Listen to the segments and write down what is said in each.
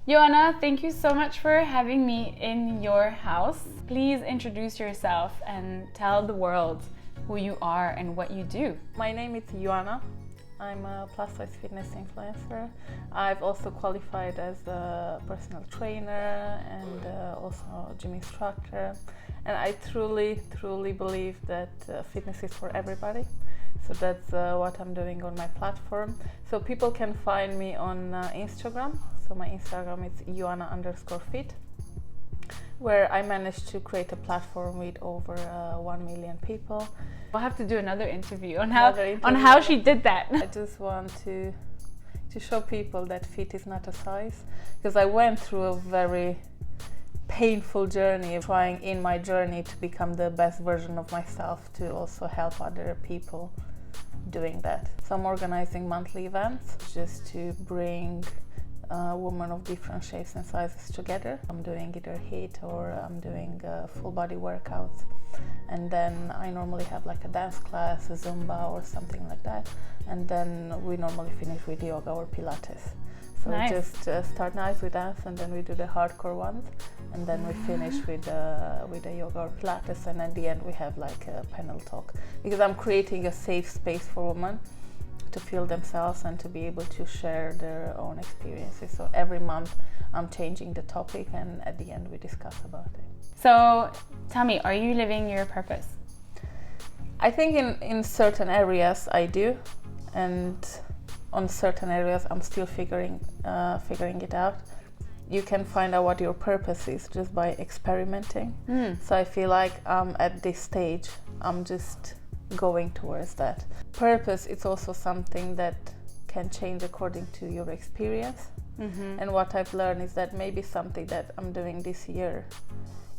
Ioana, thank you so much for having me in your house. Please introduce yourself and tell the world who you are and what you do. My name is Ioana. I'm a plus-size fitness influencer. I've also qualified as a personal trainer and also a gym instructor. And I truly believe that fitness is for everybody. So that's what I'm doing on my platform. So people can find me on Instagram. So my Instagram is Ioana_fit, where I managed to create a platform with over 1 million people. We'll have to do another interview on how she did that. I just want to show people that fit is not a size, because I went through a very painful journey, trying in my journey to become the best version of myself, to also help other people doing that. So I'm organizing monthly events just to bring women of different shapes and sizes together. I'm doing either HIIT or I'm doing full body workouts, and then I normally have like a dance class, a Zumba or something like that, and then we normally finish with yoga or Pilates. So nice. We just start nice with dance, and then we do the hardcore ones, and then we finish with a yoga or Pilates, and at the end we have like a panel talk, because I'm creating a safe space for women to feel themselves and to be able to share their own experiences. So every month I'm changing the topic, and at the end we discuss about it. So tell me, are you living your purpose? I think in certain areas I do, and on certain areas I'm still figuring it out. You can find out what your purpose is just by experimenting. So I feel like at this stage I'm just going towards that. Purpose is also something that can change according to your experience. And what I've learned is that maybe something that I'm doing this year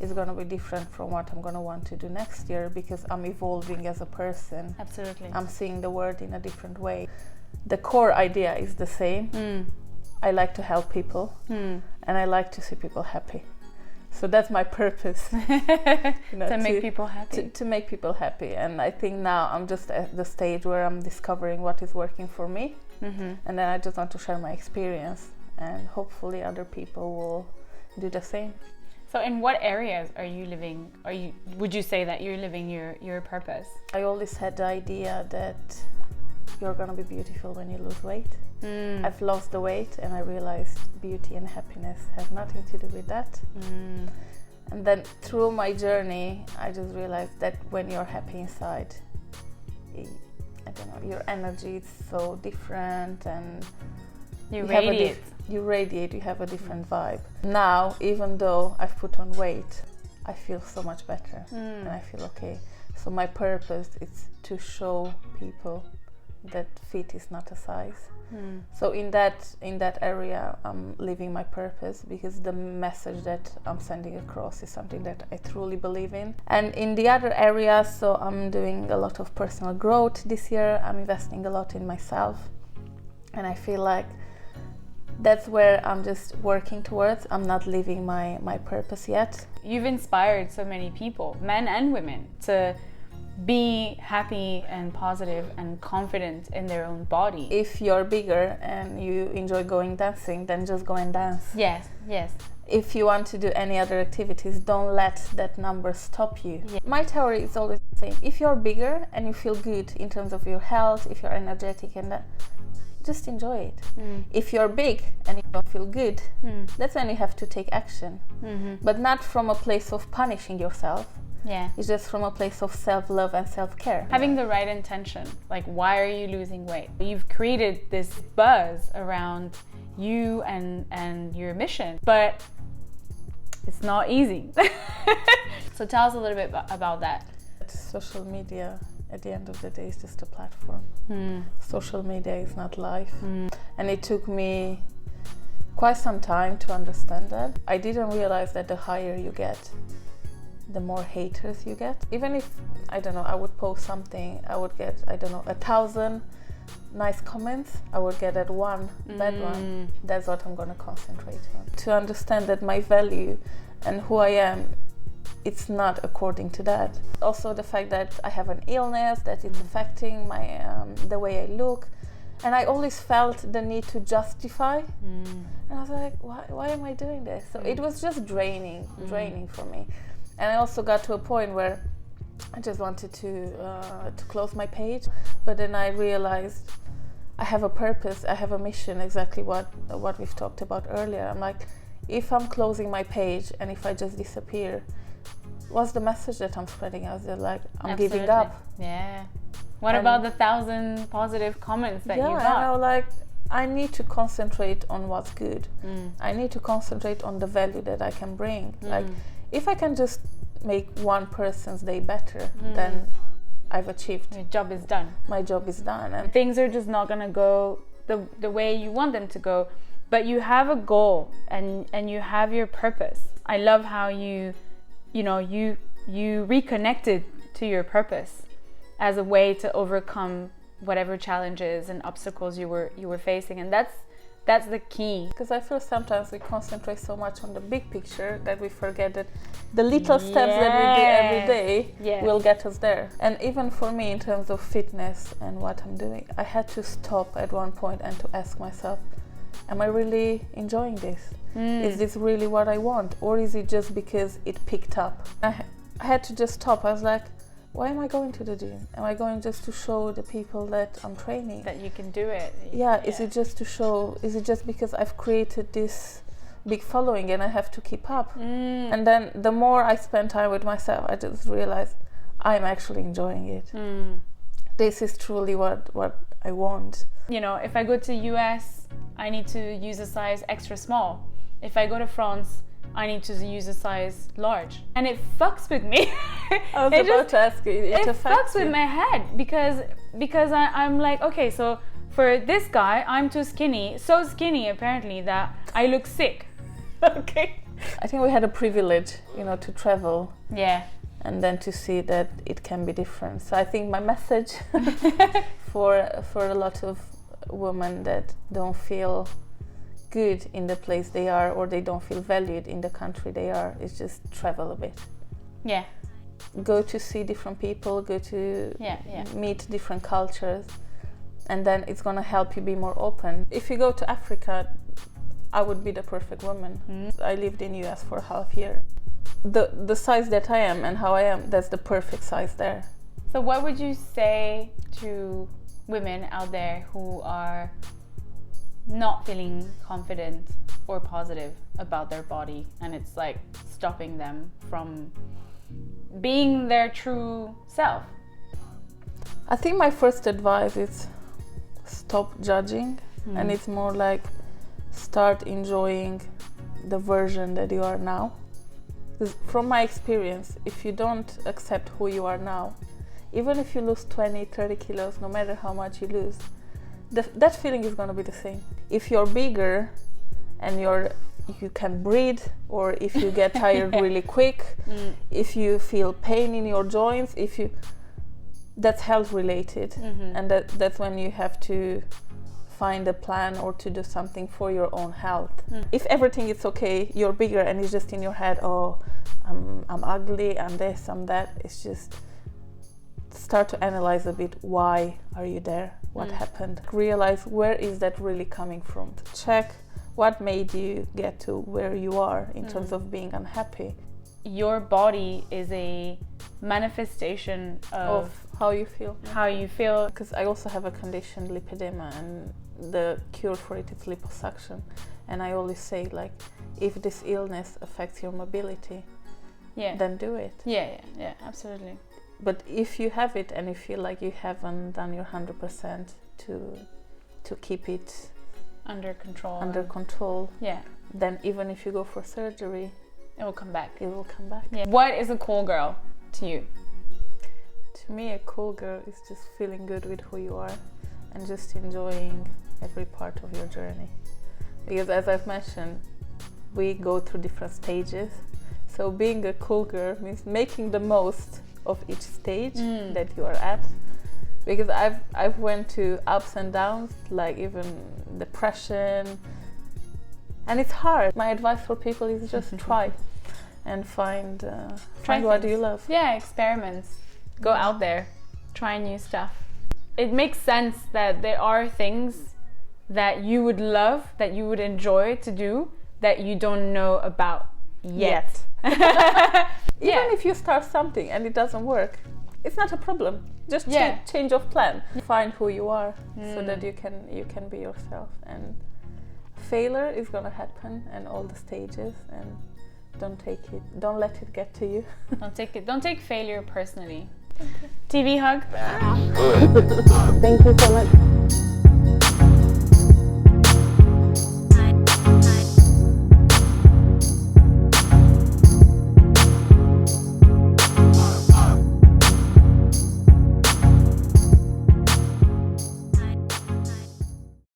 is going to be different from what I'm going to want to do next year, because I'm evolving as a person. Absolutely. I'm seeing the world in a different way. The core idea is the same. I like to help people, and I like to see people happy. So that's my purpose. To make people happy. To make people happy. And I think now I'm just at the stage where I'm discovering what is working for me. And then I just want to share my experience, and hopefully other people will do the same. So in what areas are you living, would you say that you're living your purpose? I always had the idea that you're gonna be beautiful when you lose weight. I've lost the weight, and I realized beauty and happiness have nothing to do with that. And then through my journey, I just realized that when you're happy inside, I don't know, your energy is so different, and you radiate. You have a different vibe. Now, even though I've put on weight, I feel so much better, and I feel okay. So my purpose is to show people that fit is not a size. So in that area I'm living my purpose, because the message that I'm sending across is something that I truly believe in. And in the other areas, so I'm doing a lot of personal growth this year. I'm investing a lot in myself, and I feel like that's where I'm just working towards. I'm not living my purpose yet. You've inspired so many people, men and women, to be happy and positive and confident in their own body. If you're bigger and you enjoy going dancing, then just go and dance. Yes. If you want to do any other activities, don't let that number stop you. Yeah. My theory is always the same. If you're bigger and you feel good in terms of your health, if you're energetic, and that, just enjoy it. If you're big and you don't feel good, that's when you have to take action. But not from a place of punishing yourself. Yeah. It's just from a place of self-love and self-care. Having the right intention. Like, why are you losing weight? You've created this buzz around you and your mission, but it's not easy. So tell us a little bit about that. Social media, at the end of the day, is just a platform. Social media is not life. And it took me quite some time to understand that. I didn't realize that the higher you get, the more haters you get. Even if, I don't know, I would post something, I would get, 1,000 nice comments, I would get that one bad one. That's what I'm going to concentrate on. To understand that my value and who I am, it's not according to that. Also the fact that I have an illness, that it's affecting my the way I look, And I always felt the need to justify. And I was like, why am I doing this? So it was just draining for me. And I also got to a point where I just wanted to close my page. But then I realized I have a purpose, I have a mission, exactly what we've talked about earlier. I'm like, if I'm closing my page and if I just disappear, what's the message that I'm spreading out there? Like, I'm giving up. Yeah. What about the 1,000 positive comments that you got? Yeah, like, I need to concentrate on what's good. I need to concentrate on the value that I can bring. Like, if I can just make one person's day better, then I've achieved. Your job is done. My job is done. And things are just not gonna go the way you want them to go, but you have a goal and you have your purpose. I love how you reconnected to your purpose as a way to overcome whatever challenges and obstacles you were facing, and that's the key. Because I feel sometimes we concentrate so much on the big picture that we forget that the little steps that we do every day will get us there. And even for me, in terms of fitness and what I'm doing, I had to stop at one point and to ask myself, am I really enjoying this? Is this really what I want? Or is it just because it picked up? I had to just stop. I was like, why am I going to the gym? Am I going just to show the people that I'm training? That you can do it. Yeah, is it just to show, is it just because I've created this big following and I have to keep up? And then the more I spend time with myself, I just realized I'm actually enjoying it. This is truly what I want. You know, if I go to US, I need to use a size extra small. If I go to France, I need to use a size large, and it fucks with me. I was about to ask you. It fucks with my head because I'm like, okay, so for this guy, I'm too skinny, so skinny apparently that I look sick. Okay. I think we had a privilege, to travel. Yeah. And then to see that it can be different. So I think my message for a lot of women that don't feel good in the place they are, or they don't feel valued in the country they are, is just travel a bit. Yeah. Go to see different people, go to meet different cultures, and then it's gonna help you be more open. If you go to Africa, I would be the perfect woman. I lived in US for half a year. The size that I am and how I am, that's the perfect size there. So what would you say to women out there who are not feeling confident or positive about their body, and it's like stopping them from being their true self? I think my first advice is stop judging, and it's more like start enjoying the version that you are now. Because from my experience, if you don't accept who you are now, even if you lose 20-30 kilos, no matter how much you lose, that feeling is going to be the same. If you're bigger and you can breathe, or if you get tired really quick, if you feel pain in your joints, that's health related, and that's when you have to find a plan or to do something for your own health. If everything is okay, you're bigger and it's just in your head, oh, I'm ugly, I'm this, I'm that. It's just start to analyze a bit, why are you there? What happened? Realize where is that really coming from. Check what made you get to where you are in terms of being unhappy. Your body is a manifestation of how you feel. Because I also have a condition, lipedema, and the cure for it is liposuction. And I always say, like, if this illness affects your mobility, then do it. Yeah, absolutely. But if you have it and you feel like you haven't done your 100% to keep it under control, then even if you go for surgery, it will come back. Yeah. What is a cool girl to you? To me, a cool girl is just feeling good with who you are and just enjoying every part of your journey. Because as I've mentioned, we go through different stages. So being a cool girl means making the most of each stage that you are at. Because I've went to ups and downs, like even depression, and it's hard. My advice for people is just try and find what you love. Yeah, experiments. Go out there, try new stuff. it makes sense that there are things that you would love, that you would enjoy to do, that you don't know about yet. Even if you start something and it doesn't work, it's not a problem. Just change of plan. Find who you are so that you can be yourself. And failure is gonna happen, and all the stages. And don't let it get to you. Don't take failure personally. TV hug. Thank you so much.